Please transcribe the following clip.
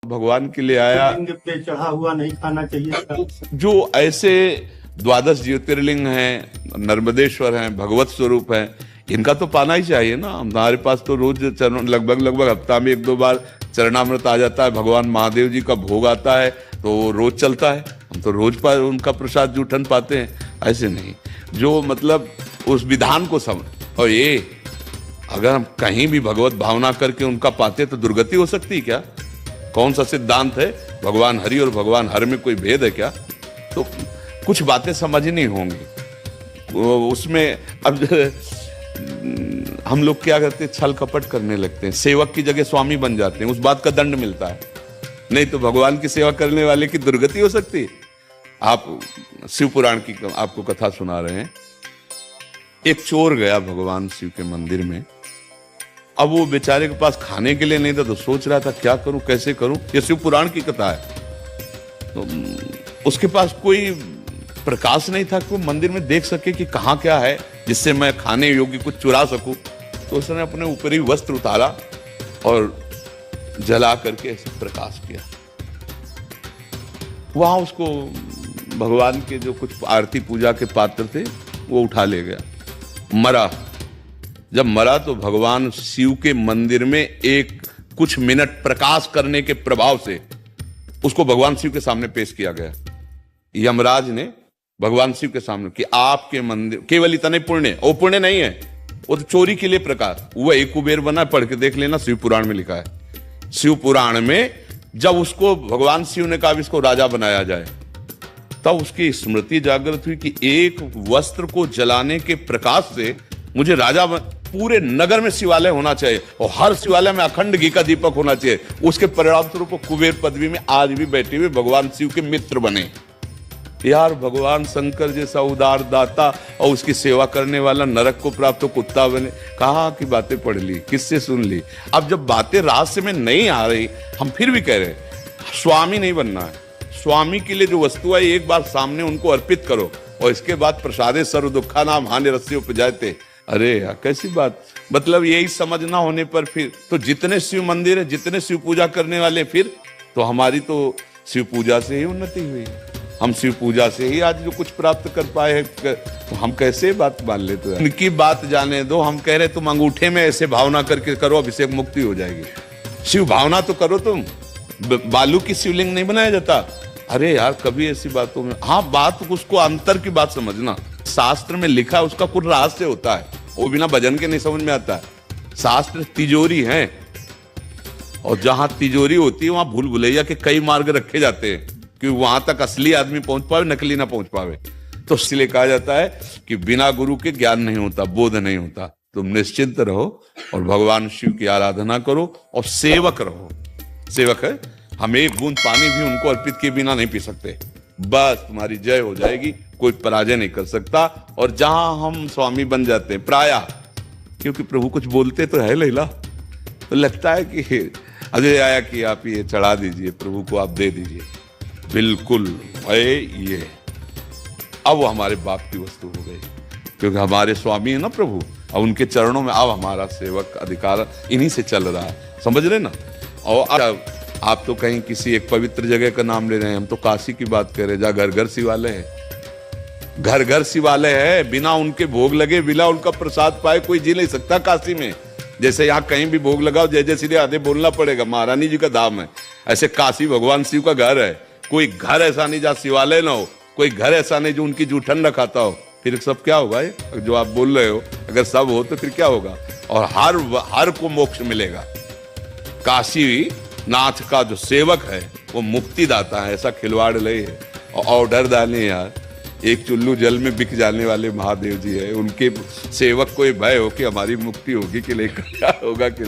भगवान के लिए आया। लिंग पे चढ़ा हुआ नहीं खाना चाहिए। जो ऐसे द्वादश ज्योतिर्लिंग हैं, नर्मदेश्वर हैं, भगवत स्वरूप हैं, इनका तो पाना ही चाहिए ना। हमारे पास तो रोज चरण लगभग हफ्ता में 1-2 बार चरणामृत आ जाता है। भगवान महादेव जी का भोग आता है तो रोज चलता है, हम तो रोज पर उनका प्रसाद जूठन पाते हैं। ऐसे नहीं, जो मतलब उस विधान को समझ। और ये अगर हम कहीं भी भगवत भावना करके उनका पाते तो दुर्गति हो सकती है क्या? कौन सा सिद्धांत है? भगवान हरि और भगवान हर में कोई भेद है क्या? तो कुछ बातें समझनी होंगी उसमें। अब हम लोग क्या करते हैं, छल कपट करने लगते हैं, सेवक की जगह स्वामी बन जाते हैं, उस बात का दंड मिलता है। नहीं तो भगवान की सेवा करने वाले की दुर्गति हो सकती है। आप शिव पुराण की आपको कथा सुना रहे हैं। एक चोर गया भगवान शिव के मंदिर में। अब वो बेचारे के पास खाने के लिए नहीं था तो सोच रहा था क्या करूं, कैसे करूं। ये शिव पुराण की कथा है। तो उसके पास कोई प्रकाश नहीं था कि वो मंदिर में देख सके कि कहाँ क्या है जिससे मैं खाने योग्य कुछ चुरा सकूं। तो उसने अपने ऊपरी वस्त्र उतारा और जला करके ऐसे प्रकाश किया। वहां उसको भगवान के जो कुछ आरती पूजा के पात्र थे वो उठा ले गया। मरा। जब मरा तो भगवान शिव के मंदिर में एक कुछ मिनट प्रकाश करने के प्रभाव से उसको भगवान शिव के सामने पेश किया गया। यमराज ने भगवान शिव के सामने कि आपके मंदिर केवल इतने पुण्य, वो पुण्य नहीं है, वो तो चोरी के लिए प्रकाश। वो एक कुबेर बना, पढ़ के देख लेना, शिव पुराण में लिखा है। शिव पुराण में जब उसको भगवान शिव ने कहा इसको राजा बनाया जाए, तब उसकी स्मृति जागृत हुई कि एक वस्त्र को जलाने के प्रकाश से मुझे राजा पूरे नगर में शिवालय होना चाहिए और हर शिवालय में अखंड घी का दीपक होना चाहिए। उसके परिणाम स्वरूप कुबेर पदवी में आज भी बैठे हुए भगवान शिव के मित्र बने। यार, भगवान शंकर जैसा उदार दाता और उसकी सेवा करने वाला नरक को प्राप्त हो कुत्ता बने। कहाँ की बातें पढ़ ली, किससे सुन ली? अब जब बातें रहस्य में नहीं आ रही, हम फिर भी कह रहे हैं स्वामी नहीं बनना है। स्वामी के लिए जो वस्तु है एक बार सामने उनको अर्पित करो और इसके बाद प्रसादे सर्व दुखा नाम हानि रस्य उपजाते। अरे यार, कैसी बात। मतलब यही समझ ना होने पर फिर तो जितने शिव मंदिर है, जितने शिव पूजा करने वाले, फिर तो हमारी तो शिव पूजा से ही उन्नति हुई। हम शिव पूजा से ही आज जो कुछ प्राप्त कर पाए हैं, तो हम कैसे बात मान लेते हैं? उनकी बात जाने दो। हम कह रहे तुम अंगूठे में ऐसे भावना करके करो, अभिषेक मुक्ति हो जाएगी। शिव भावना तो करो तुम। बालू की शिवलिंग नहीं बनाया जाता। अरे यार, कभी ऐसी बातों में बात उसको अंतर की बात समझना। शास्त्र में लिखा उसका कुछ रहस्य होता है, वो बिना भजन के नहीं समझ में आता है। शास्त्र तिजोरी है और जहां तिजोरी होती है वहां भूल भुलैया के कई मार्ग रखे जाते हैं कि वहां तक असली आदमी पहुंच पावे, नकली ना पहुंच पावे। तो इसलिए कहा जाता है कि बिना गुरु के ज्ञान नहीं होता, बोध नहीं होता। तुम निश्चिंत रहो और भगवान शिव की आराधना करो और सेवक रहो। सेवक है, हम एक बूंद पानी भी उनको अर्पित किए बिना नहीं पी सकते। बस तुम्हारी जय हो जाएगी, कोई पराजय नहीं कर सकता। और जहां हम स्वामी बन जाते हैं प्रायः, क्योंकि प्रभु कुछ बोलते तो है लैला, तो लगता है कि अजय आया कि आप ये चढ़ा दीजिए, प्रभु को आप दे दीजिए। बिल्कुल ये अब वो हमारे बाप की वस्तु हो गई, क्योंकि हमारे स्वामी है ना प्रभु, और उनके चरणों में अब हमारा सेवक अधिकार इन्हीं से चल रहा है। समझ रहे ना? और आप तो कहीं किसी एक पवित्र जगह का नाम ले रहे हैं, हम तो काशी की बात कर रहे हैं, जहाँ घर घर शिवालय है। घर घर शिवालय है। बिना उनके भोग लगे, बिना उनका प्रसाद पाए कोई जी नहीं सकता काशी में। जैसे यहाँ कहीं भी भोग लगाओ जय जय श्री राधे बोलना पड़ेगा, महारानी जी का धाम है, ऐसे काशी भगवान शिव का घर है। कोई घर ऐसा नहीं जहाँ शिवालय ना हो, कोई घर ऐसा नहीं जो उनकी जूठन रखाता हो। फिर सब क्या होगा ये जो आप बोल रहे हो? अगर सब हो तो फिर क्या होगा? और हर को मोक्ष मिलेगा। काशी नाथ का जो सेवक है वो मुक्ति दाता है। ऐसा खिलवाड़ नहीं है। और ऑर्डर डाले यार, एक चुल्लू जल में बिक जाने वाले महादेव जी है, उनके सेवक को भय हो कि हमारी मुक्ति होगी कि नहीं, क्या होगा कि